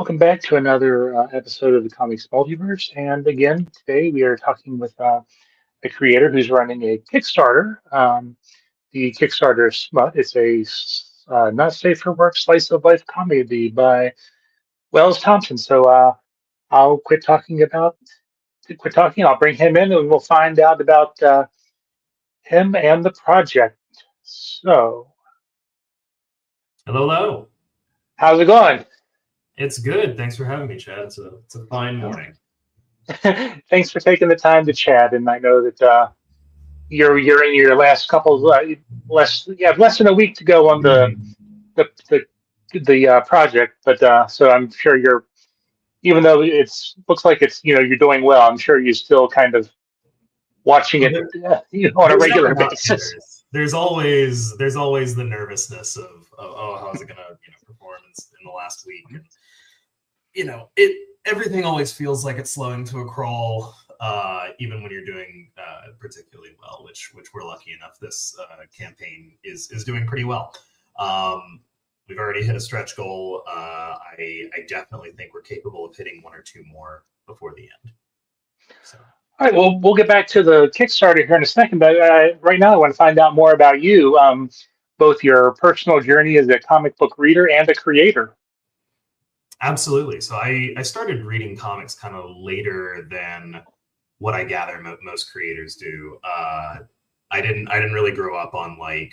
Welcome back to another episode of the Comics Multiverse. And again, today we are talking with a creator who's running a Kickstarter. The Kickstarter is Smut. It's a not safe for work slice of life comedy by Wells Thompson. So I'll quit talking. I'll bring him in and we'll find out about him and the project. So, Hello, hello. how's it going? It's good. Thanks for having me, Chad. It's a fine morning. Thanks for taking the time to chat. And I know that you're in your last couple less than a week to go on the project. But so I'm sure you're, even though looks like it's you're doing well. I'm sure you're still kind of watching it on a regular basis. There's always the nervousness of oh, how's it gonna perform in the last week, and everything always feels like it's slowing to a crawl, even when you're doing particularly well, which we're lucky enough this campaign is doing pretty well. We've already hit a stretch goal. I definitely think we're capable of hitting one or two more before the end. So. All right, well, we'll get back to the Kickstarter here in a second, but right now I want to find out more about you, both your personal journey as a comic book reader and a creator. Absolutely. So I started reading comics kind of later than what I gather most creators do. I didn't really grow up on Marvel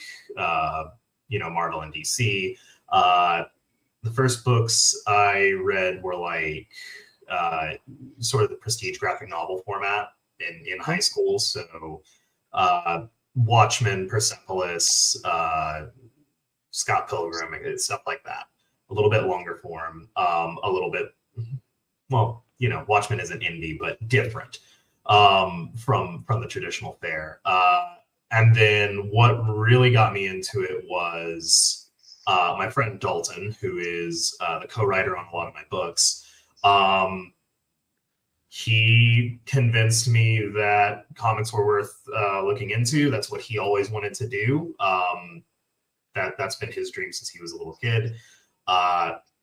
and DC. The first books I read were sort of the prestige graphic novel format in high school. So Watchmen, Persepolis, Scott Pilgrim, stuff like that. A little bit longer form, a little bit, Watchmen isn't indie, but different from the traditional fare. And then what really got me into it was my friend Dalton, who is the co-writer on a lot of my books. He convinced me that comics were worth looking into. That's what he always wanted to do. That's been his dream since he was a little kid.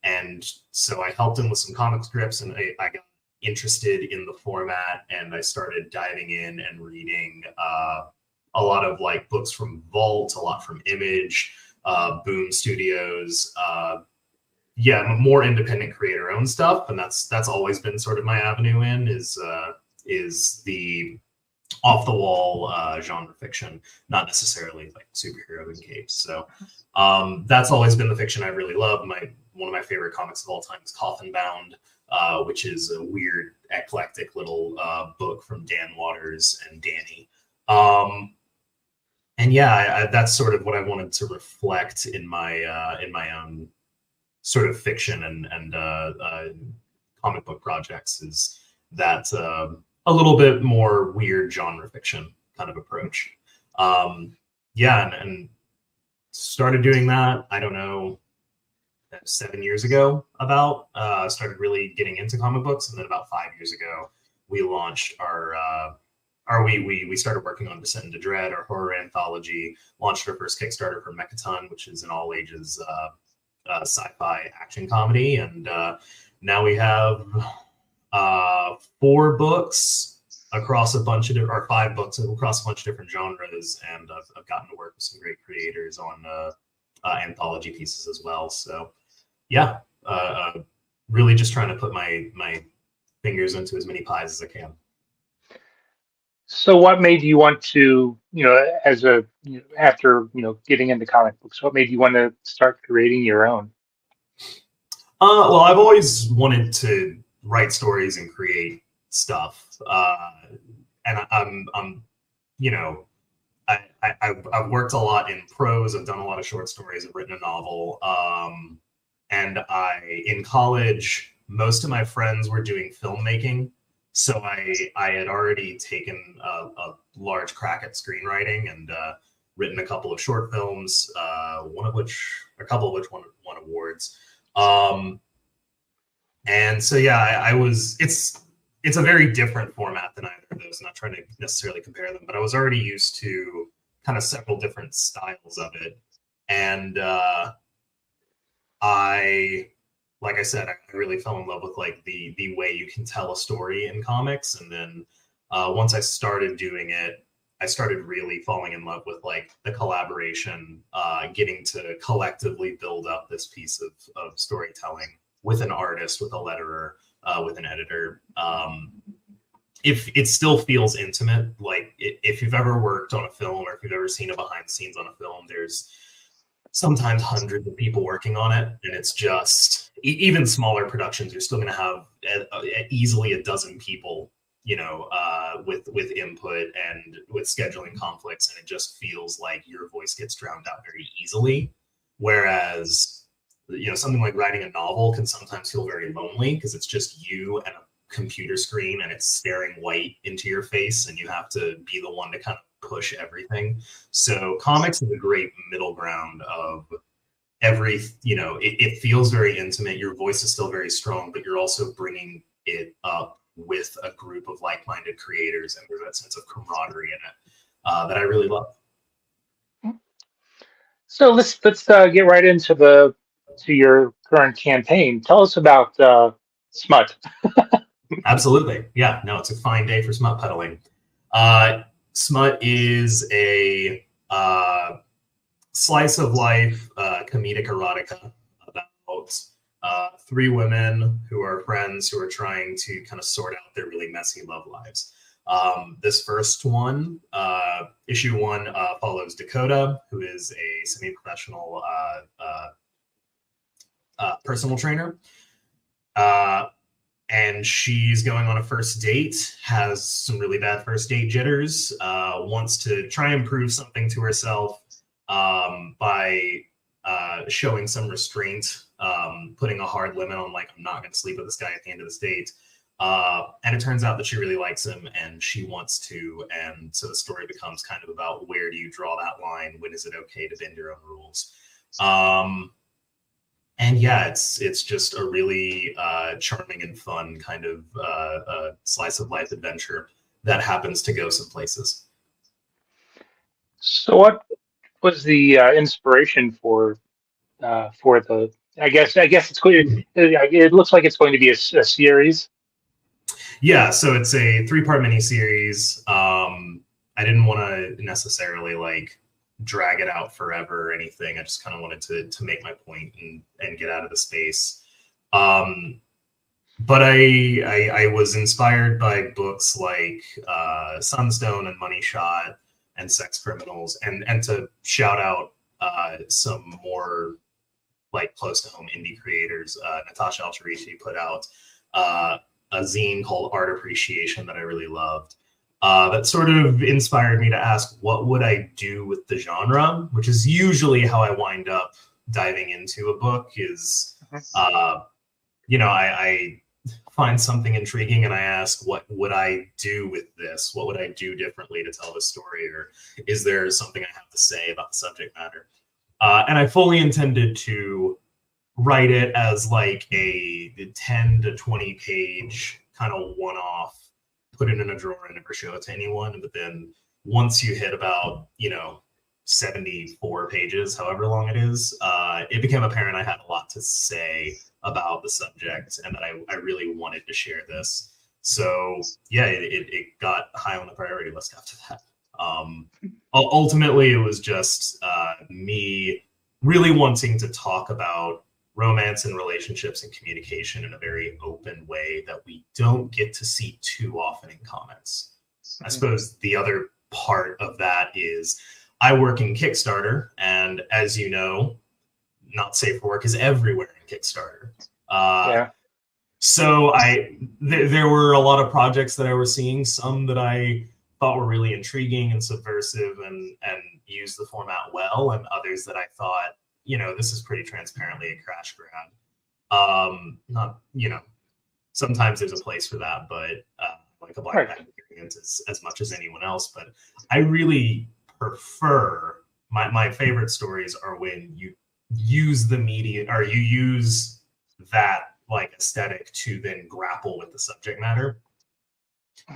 And so I helped him with some comic strips, and I got interested in the format, and I started diving in and reading a lot of books from Vault, a lot from Image, Boom Studios, more independent creator-owned stuff, and that's always been sort of my avenue in is the off-the-wall genre fiction, not necessarily like superhero and capes. So that's always been the fiction I've really loved. One of my favorite comics of all time is Coffin Bound, which is a weird, eclectic little book from Dan Waters and Danny. That's sort of what I wanted to reflect in my own sort of fiction and comic book projects, is that a little bit more weird genre fiction kind of approach. And started doing that, I don't know, 7 years ago about. Started really getting into comic books, and then about 5 years ago, we launched we started working on Descent into Dread, our horror anthology, launched our first Kickstarter for Mechaton, which is an all-ages sci-fi action comedy, and now we have 4 books across a bunch of or 5 books across a bunch of different genres, and I've gotten to work with some great creators on anthology pieces as well. So really just trying to put my fingers into as many pies as I can. So what made you want to, after getting into comic books, what made you want to start creating your own? Well, I've always wanted to write stories and create stuff. And I've worked a lot in prose. I've done a lot of short stories. I've written a novel. And in college, most of my friends were doing filmmaking. So I had already taken a large crack at screenwriting and written a couple of short films, a couple of which won awards. And so it's a very different format than either of those. I'm not trying to necessarily compare them, but I was already used to kind of several different styles of it. And I like I said, I really fell in love with like the way you can tell a story in comics. And then once I started doing it, I started really falling in love with like the collaboration, getting to collectively build up this piece of storytelling with an artist, with a letterer, with an editor. If it still feels intimate, like if you've ever worked on a film or if you've ever seen a behind the scenes on a film, there's sometimes hundreds of people working on it, and it's just even smaller productions, you're still going to have easily a dozen people, you know, with input and with scheduling conflicts, and it just feels like your voice gets drowned out very easily. Whereas, you know, something like writing a novel can sometimes feel very lonely because it's just you and a computer screen and it's staring white into your face, and you have to be the one to kind of push everything. So comics is a great middle ground of every, you know, it feels very intimate. Your voice is still very strong, but you're also bringing it up with a group of like-minded creators, and there's that sense of camaraderie in it that I really love. So let's get right into your current campaign. Tell us about Smut. Absolutely. Yeah, no, it's a fine day for smut peddling. Smut is a slice of life comedic erotica about three women who are friends who are trying to kind of sort out their really messy love lives. This first one, issue one, follows Dakota, who is a semi-professional personal trainer. And she's going on a first date, has some really bad first date jitters, wants to try and prove something to herself by showing some restraint, putting a hard limit on, like, I'm not going to sleep with this guy at the end of this date. And it turns out that she really likes him and she wants to. And so the story becomes kind of about, where do you draw that line? When is it okay to bend your own rules? And yeah, it's just a really charming and fun kind of slice of life adventure that happens to go some places. So what was the inspiration for the? I guess it's going. It looks like it's going to be a series. Yeah, so it's a 3-part miniseries. I didn't want to necessarily like drag it out forever or anything. I just kind of wanted to make my point and get out of the space. But I was inspired by books like Sunstone and Money Shot and Sex Criminals, and to shout out some more like close to home indie creators. Natasha Alterici put out a zine called Art Appreciation that I really loved. That sort of inspired me to ask, what would I do with the genre? Which is usually how I wind up diving into a book is, you know, I find something intriguing and I ask, what would I do with this? What would I do differently to tell the story? Or is there something I have to say about the subject matter? And I fully intended to write it as like a 10 to 20 page kind of one-off, put it in a drawer and never show it to anyone. But then once you hit about, you know, 74 pages, however long it is, it became apparent I had a lot to say about the subject and that I really wanted to share this. So yeah, it got high on the priority list after that. Ultimately, it was just me really wanting to talk about romance and relationships and communication in a very open way that we don't get to see too often in comics. I suppose the other part of that is I work in Kickstarter, and as you know, not safe for work is everywhere in Kickstarter. Yeah. So there were a lot of projects that I was seeing, some that I thought were really intriguing and subversive and used the format well, and others that I thought, you know, this is pretty transparently a crash grab. Not, you know, sometimes there's a place for that, but like a black bag experience as much as anyone else. But I really prefer, my favorite stories are when you use the media, or you use that like aesthetic to then grapple with the subject matter.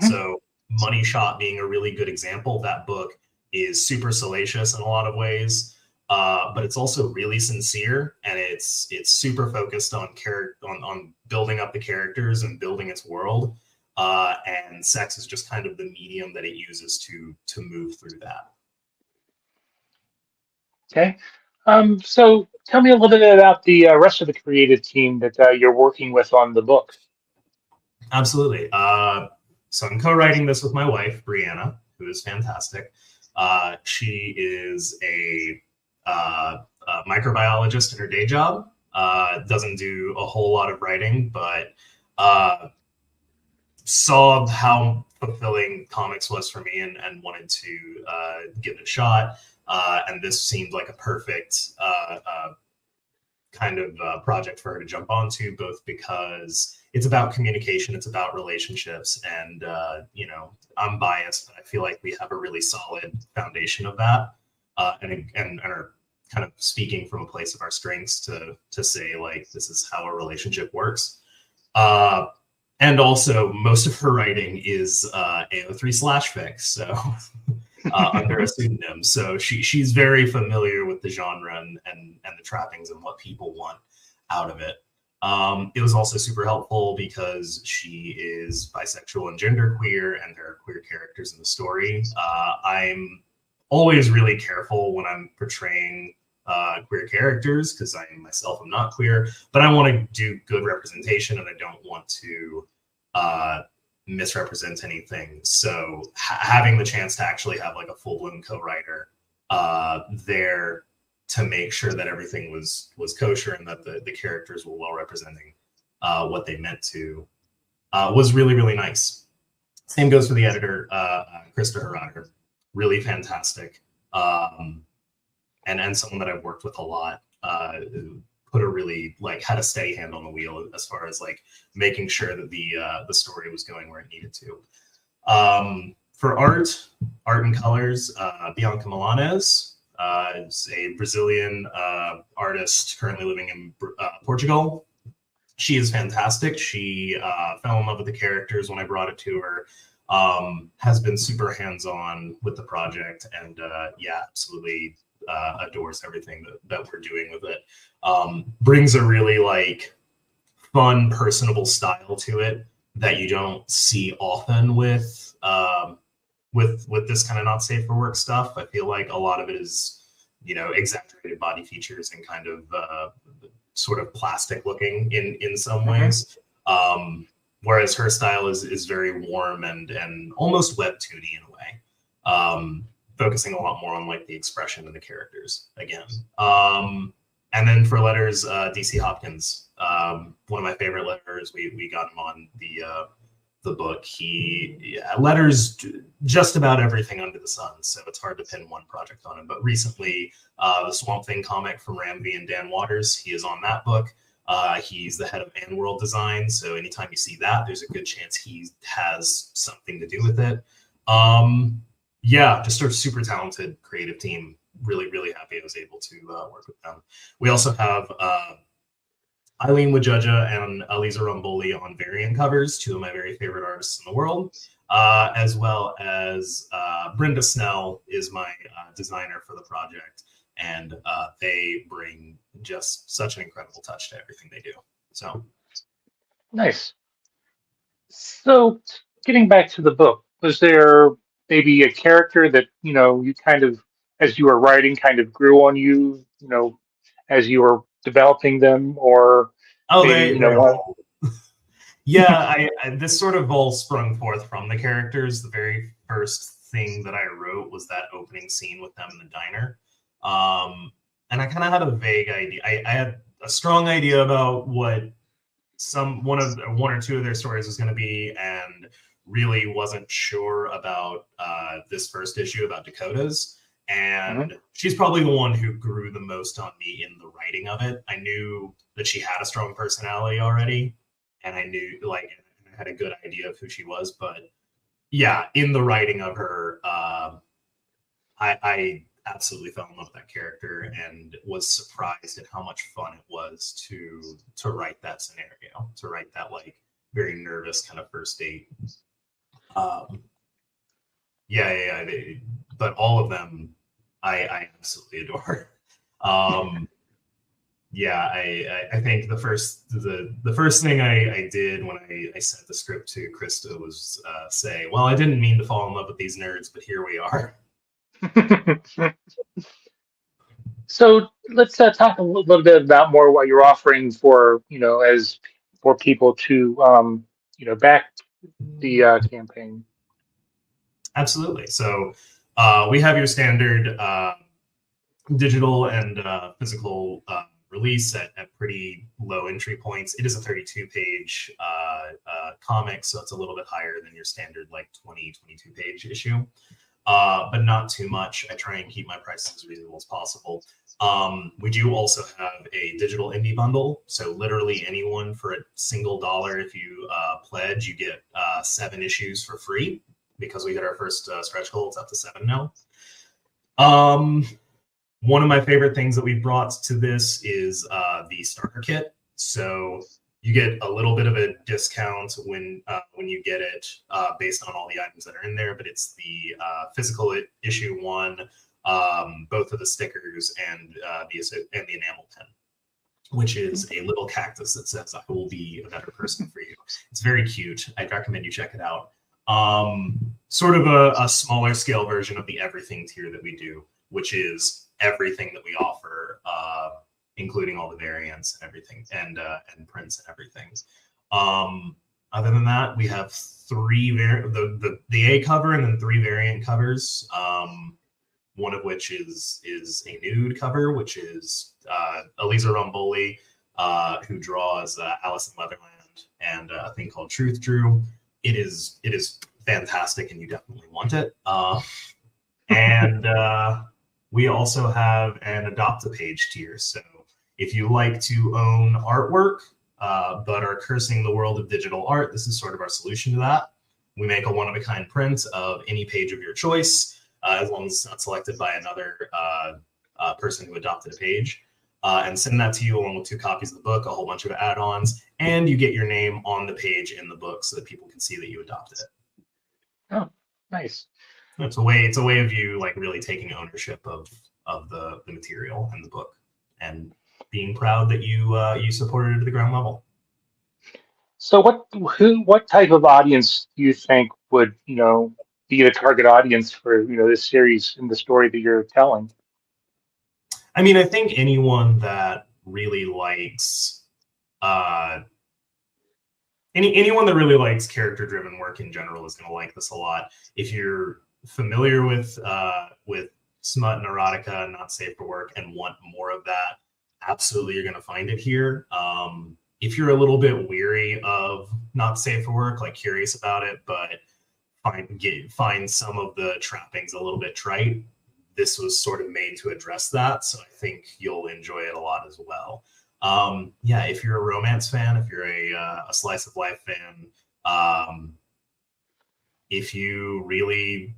So Money Shot being a really good example. That book is super salacious in a lot of ways. but it's also really sincere, and it's super focused on on building up the characters and building its world. And sex is just kind of the medium that it uses to move through that. Okay. So tell me a little bit about the rest of the creative team that you're working with on the book. Absolutely. So I'm co-writing this with my wife, Brianna, who is fantastic. She is a microbiologist in her day job. Doesn't do a whole lot of writing, but saw how fulfilling comics was for me, and wanted to give it a shot. And this seemed like a perfect kind of project for her to jump onto, both because it's about communication, it's about relationships, and you know, I'm biased, but I feel like we have a really solid foundation of that, and are kind of speaking from a place of our strengths to say, like, this is how a relationship works. And also, most of her writing is AO3/fic, so under a pseudonym. So she's very familiar with the genre and the trappings and what people want out of it. It was also super helpful because she is bisexual and genderqueer, and there are queer characters in the story. I'm always really careful when I'm portraying queer characters, because I myself am not queer, but I want to do good representation, and I don't want to misrepresent anything. So having the chance to actually have like a full-blown co-writer there to make sure that everything was kosher and that the characters were well representing what they meant to was really, really nice. Same goes for the editor, Krista Harada. Really fantastic. And someone that I've worked with a lot, put a really, like, had a steady hand on the wheel as far as like making sure that the story was going where it needed to. For art and colors, Bianca Milanes is a Brazilian artist currently living in Portugal. She is fantastic. She fell in love with the characters when I brought it to her. Has been super hands-on with the project, and yeah, absolutely adores everything that we're doing with it. Brings a really like fun, personable style to it that you don't see often with this kind of not safe for work stuff. I feel like a lot of it is, you know, exaggerated body features and kind of sort of plastic looking in some ways. Whereas her style is very warm and almost webtoony in a way. Focusing a lot more on like the expression and the characters again. And then for letters, DC Hopkins, one of my favorite letters. We got him on the book. He letters just about everything under the sun, so it's hard to pin one project on him. But recently, the Swamp Thing comic from Ramvi and Dan Waters, he is on that book. He's the head of World Design, so anytime you see that, there's a good chance he has something to do with it. Yeah, just a super talented creative team. Really, really happy I was able to work with them. We also have Eileen Wajaja and Aliza Romboli on variant covers, two of my very favorite artists in the world, as well as Brenda Snell is my designer for the project, and they bring just such an incredible touch to everything they do. So Nice. So getting back to the book, was there maybe a character that, you know, you kind of, as you were writing, kind of grew on you, you know, as you were developing them, or maybe, you know, one? Yeah, this sort of all sprung forth from the characters. The very first thing that I wrote was that opening scene with them in the diner. And I kind of had a vague idea. I had a strong idea about what one or two of their stories was going to be, and really wasn't sure about this first issue about Dakota's. And she's probably the one who grew the most on me in the writing of it. I knew that she had a strong personality already, and I knew, like, I had a good idea of who she was. But yeah, in the writing of her, I absolutely fell in love with that character and was surprised at how much fun it was to write that scenario, to write that like very nervous kind of first date. But all of them I absolutely adore. Yeah, I think the first thing I did when I sent the script to Krista was say, well, I didn't mean to fall in love with these nerds, but here we are. So let's talk a little bit about more what you're offering for, as for people to, back the campaign. Absolutely. So we have your standard digital and physical release at pretty low entry points. It is a 32-page comic, so it's a little bit higher than your standard like 22-page issue. But not too much. I try and keep my prices as reasonable as possible. We do also have a digital indie bundle. So literally anyone for a single dollar, if you pledge, you get 7 issues for free because we hit our first stretch goal. It's up to 7 now. One of my favorite things that we brought to this is the starter kit. So you get a little bit of a discount when you get it based on all the items that are in there, but it's the physical issue 1, both of the stickers and the enamel pen, which is a little cactus that says, "I will be a better person for you." It's very cute. I'd recommend you check it out. Sort of a smaller scale version of the everything tier that we do, which is everything that we offer, including all the variants and everything, and prints and everything. Other than that, we have 3 the A cover and then 3 variant covers. One of which is a nude cover, which is Eliza Romboli, who draws Alice in Leatherland and a thing called Truth Drew. It is fantastic, and you definitely want it. And we also have an adopt-a-page tier. So if you like to own artwork, but are cursing the world of digital art, this is sort of our solution to that. We make a one-of-a-kind print of any page of your choice, as long as it's not selected by another person who adopted a page, and send that to you along with 2 copies of the book, a whole bunch of add-ons, and you get your name on the page in the book so that people can see that you adopted it. Oh, nice. It's a way of you like really taking ownership of the material and the book, and being proud that you supported it to the ground level. So what type of audience do you think would, be the target audience for, this series and the story that you're telling? I mean, I think anyone that really likes anyone that really likes character-driven work in general is going to like this a lot. If you're familiar with smut and erotica and not safe for work and want more of that, absolutely you're going to find it here. If you're a little bit weary of not safe for work, like curious about it, but find some of the trappings a little bit trite, this was sort of made to address that. So I think you'll enjoy it a lot as well. Yeah, if you're a romance fan, if you're a slice of life fan, if you really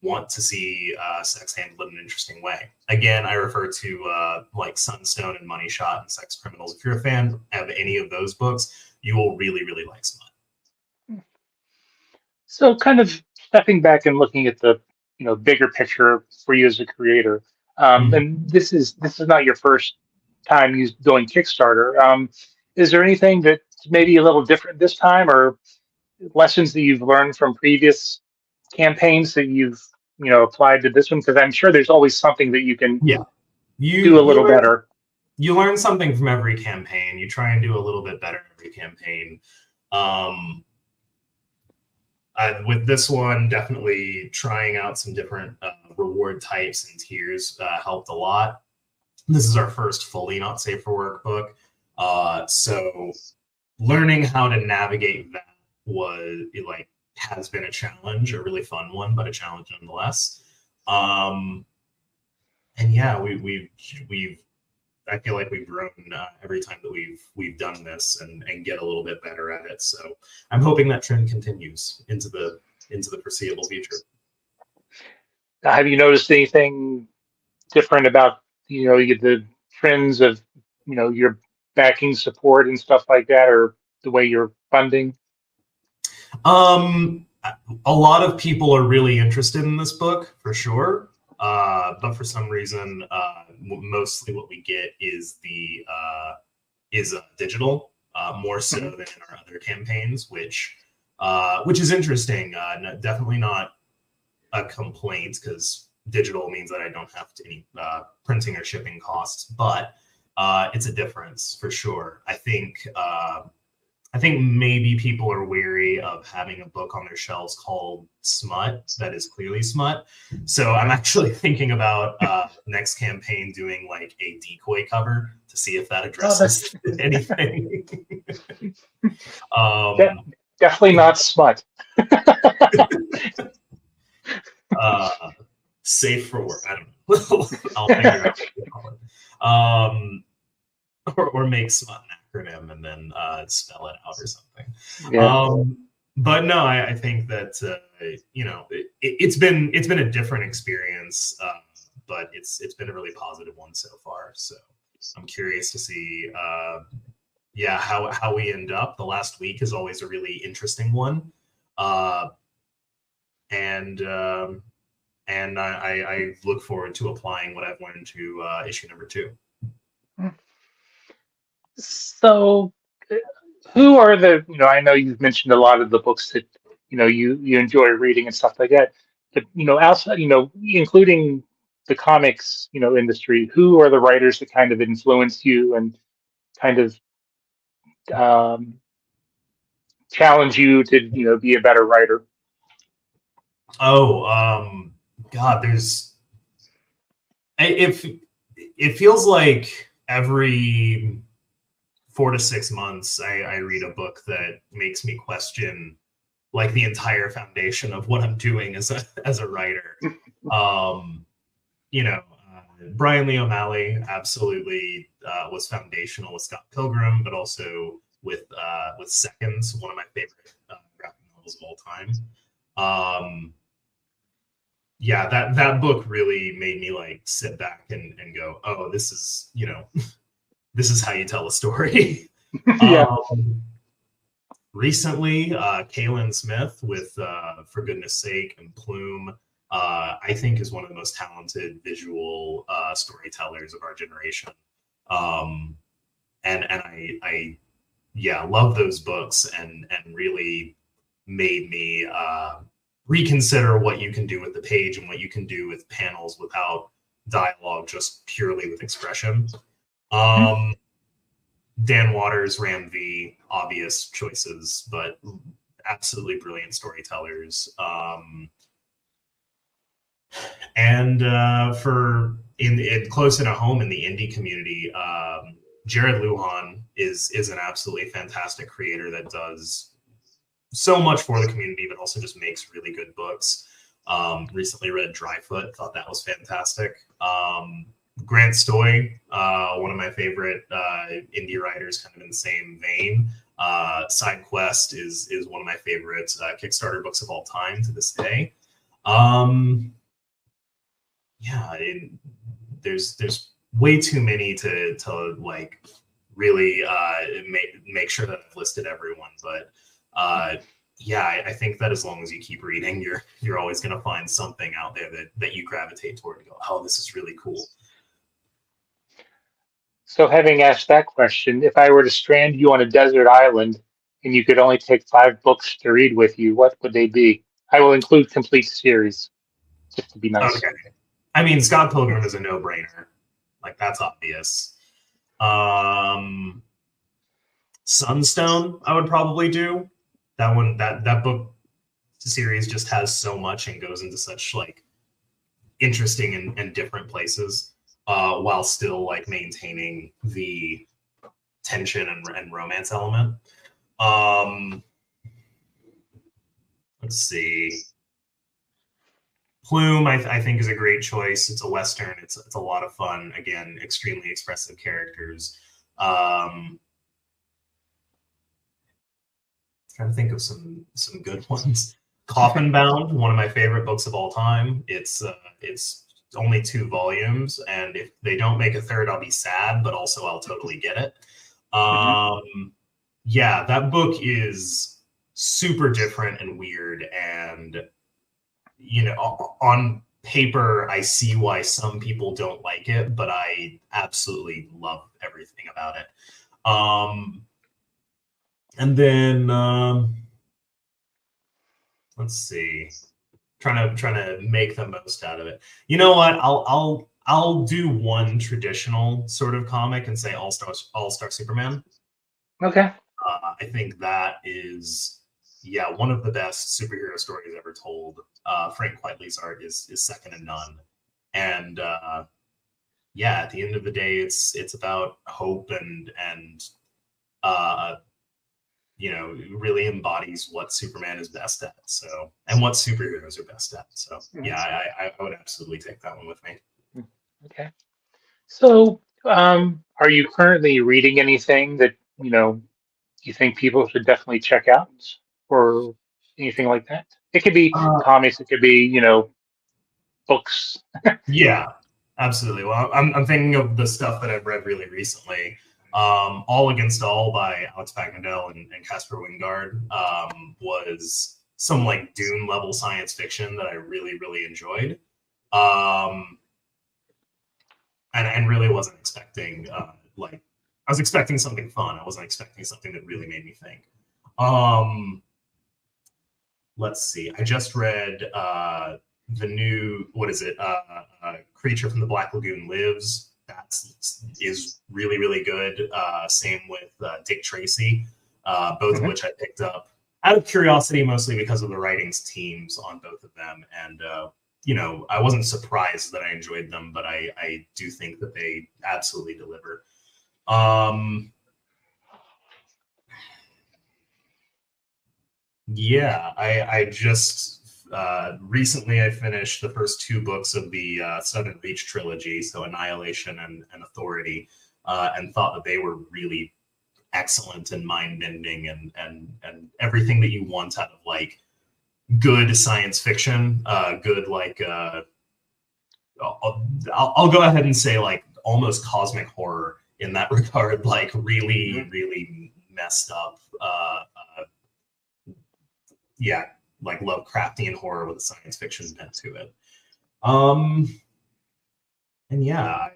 want to see sex handled in an interesting way. Again, I refer to like Sunstone and Money Shot and Sex Criminals. If you're a fan of any of those books, you will really, really like Smut. So kind of stepping back and looking at the, bigger picture for you as a creator, and this is not your first time doing Kickstarter. Is there anything that's maybe a little different this time, or lessons that you've learned from previous campaigns that you've applied to this one? Because I'm sure there's always something that you can do a little better. You learn something from every campaign. You try and do a little bit better every campaign. With this one, definitely trying out some different reward types and tiers helped a lot. This is our first fully not safe for work book. So learning how to navigate that has been a challenge, a really fun one, but a challenge nonetheless. And yeah, I feel like we've grown every time that we've done this and get a little bit better at it. So I'm hoping that trend continues into the foreseeable future. Have you noticed anything different about you get the trends of your backing support and stuff like that, or the way you're funding? A lot of people are really interested in this book for sure. but for some reason, mostly what we get is digital, more so than in our other campaigns, which is interesting. Definitely not a complaint, because digital means that I don't have to any printing or shipping costs, but it's a difference for sure. I think maybe people are wary of having a book on their shelves called Smut that is clearly smut. So I'm actually thinking about next campaign doing like a decoy cover to see if that addresses anything. Definitely not smut. Safe for work. I don't know. I'll figure out. Or make smut an acronym and then spell it out or something. Yeah. But no, I think that it's been a different experience, but it's been a really positive one so far. So I'm curious to see how we end up. The last week is always a really interesting one, and I look forward to applying what I've learned to issue number 2. So, who are the, I know you've mentioned a lot of the books that, you enjoy reading and stuff like that, but, outside, including the comics, industry, who are the writers that kind of influenced you and kind of challenge you to, be a better writer? Oh, God, it feels like every 4 to 6 months, I read a book that makes me question like the entire foundation of what I'm doing as a writer. Brian Lee O'Malley absolutely was foundational with Scott Pilgrim, but also with Seconds, one of my favorite graphic novels of all time. That book really made me like sit back and go, oh, this is this is how you tell a story. Yeah. Recently, Kaylin Smith with For Goodness Sake and Plume, I think is one of the most talented visual storytellers of our generation. And I love those books and really made me reconsider what you can do with the page and what you can do with panels without dialogue, just purely with expression. Dan Waters, Ram V, obvious choices, but absolutely brilliant storytellers. And for in close and at home in the indie community, Jared Lujan is an absolutely fantastic creator that does so much for the community, but also just makes really good books. Recently read Dryfoot, thought that was fantastic. Grant Stoy, one of my favorite indie writers, kind of in the same vein. Side Quest is one of my favorite Kickstarter books of all time to this day. There's way too many to like really make sure that I've listed everyone, but I think that as long as you keep reading, you're always going to find something out there that you gravitate toward and go, oh, this is really cool. So having asked that question, if I were to strand you on a desert island and you could only take 5 books to read with you, what would they be? I will include complete series, just to be nice. Okay. I mean, Scott Pilgrim is a no-brainer. Like, that's obvious. Sunstone, I would probably do. That one, that book series just has so much and goes into such, like, interesting and different places. While still like maintaining the tension and romance element. Let's see. Plume, I think, is a great choice. It's a Western. It's a lot of fun. Again, extremely expressive characters. Trying to think of some good ones. Coffin Bound, one of my favorite books of all time. It's only 2 volumes, and if they don't make a third, I'll be sad, but also I'll totally get it. That book is super different and weird, and on paper, I see why some people don't like it, but I absolutely love everything about it. And then let's see, trying to make the most out of it. You know what? I'll do one traditional sort of comic and say All Star Superman. Okay. I think that is, yeah, one of the best superhero stories ever told. Frank Quitely's art is second to none, and yeah, at the end of the day, it's about hope and you know, really embodies what Superman is best at. So, and what superheroes are best at. So, yeah, I would absolutely take that one with me. Okay. So, are you currently reading anything that, you think people should definitely check out or anything like that? It could be Uh, comics, it could be, books. yeah, absolutely. Well, I'm thinking of the stuff that I've read really recently. All Against All by Alex Pagnadell and Casper Wingard was some like Dune level science fiction that I really enjoyed. And really wasn't expecting like I was expecting something fun. I wasn't expecting something that really made me think. Let's see. I just read the new, what is it? Creature from the Black Lagoon Lives. That is really good. Same with Dick Tracy, both of which I picked up out of curiosity, mostly because of the writings teams on both of them. And you know, I wasn't surprised that I enjoyed them, but I do think that they absolutely deliver. Yeah, I just recently I finished the first two books of the Southern Reach trilogy, so Annihilation and Authority, and thought that they were really excellent and mind-bending and everything that you want out of like good science fiction, good like I'll go ahead and say like almost cosmic horror in that regard, like really messed up. Yeah, like Lovecraftian horror with a science fiction bent to it. And yeah,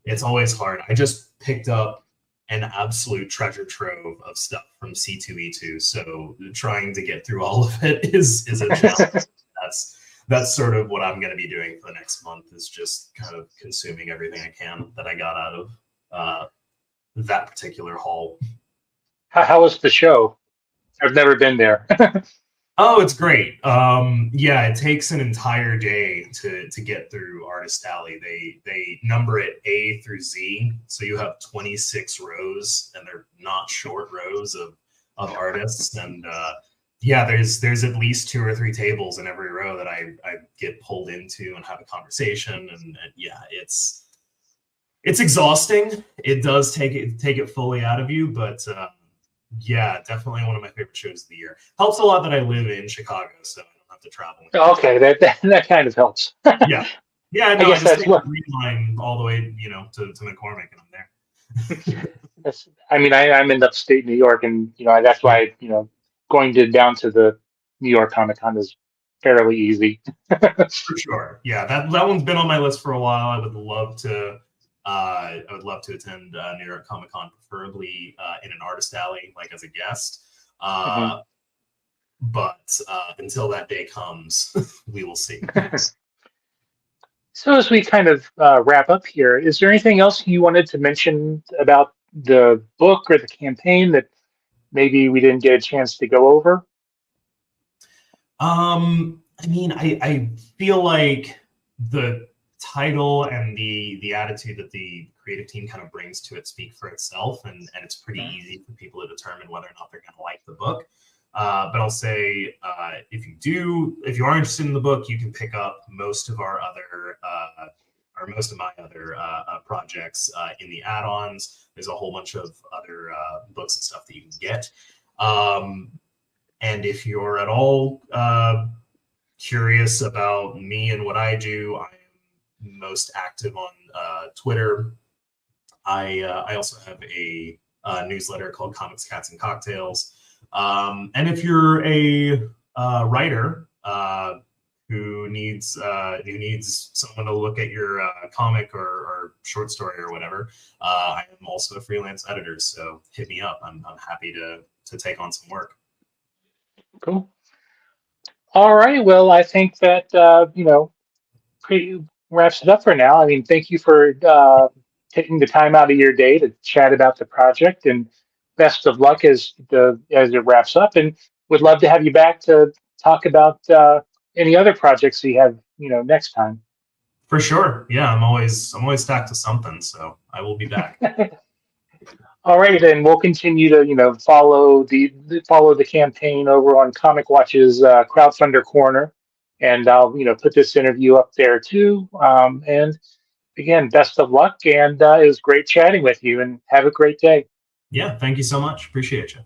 it's always hard. I just picked up an absolute treasure trove of stuff from C2E2, so trying to get through all of it is a challenge. That's sort of what I'm going to be doing for the next month, is just kind of consuming everything I can that I got out of that particular haul. How was the show? I've never been there. Oh, it's great. Yeah, it takes an entire day to get through Artist Alley. They number it A through Z, so you have 26 rows, and they're not short rows of artists. And yeah, there's at least 2 or 3 tables in every row that I get pulled into and have a conversation. And yeah, it's exhausting. It does take it fully out of you, but yeah, definitely one of my favorite shows of the year. Helps a lot that I live in Chicago, so I don't have to travel. Okay, that kind of helps. Yeah, no, I guess just that's take what the Green Line all the way, you know, to McCormick, and I'm there. I mean, I'm in upstate New York, and that's why going down to the New York Comic Con is fairly easy. For sure, yeah, that one's been on my list for a while. I would love to attend New York Comic Con, preferably in an artist alley, like as a guest. But until that day comes, we will see. So as we kind of wrap up here, is there anything else you wanted to mention about the book or the campaign that maybe we didn't get a chance to go over? I mean, I feel like the title and the attitude that the creative team kind of brings to it speak for itself, and it's pretty easy for people to determine whether or not they're going to like the book. But I'll say, if you are interested in the book, you can pick up most of our other or most of my other projects in the add-ons. There's a whole bunch of other books and stuff that you can get. And if you're at all curious about me and what I do, I am most active on Twitter. I also have a newsletter called Comics, Cats, and Cocktails. And if you're a writer, who needs someone to look at your comic or short story or whatever, I am also a freelance editor, so hit me up. I'm happy to take on some work. Cool. All right. Well, I think that pretty wraps it up for now. I mean, thank you for taking the time out of your day to chat about the project, and best of luck as it wraps up. And would love to have you back to talk about any other projects you have, next time. For sure. Yeah, I'm always stacked with something, so I will be back. All right, then we'll continue to follow the campaign over on Comic Watch's Crowdfunder Corner, and I'll put this interview up there too. And again, best of luck, and it was great chatting with you, and have a great day. Yeah, thank you so much. Appreciate you.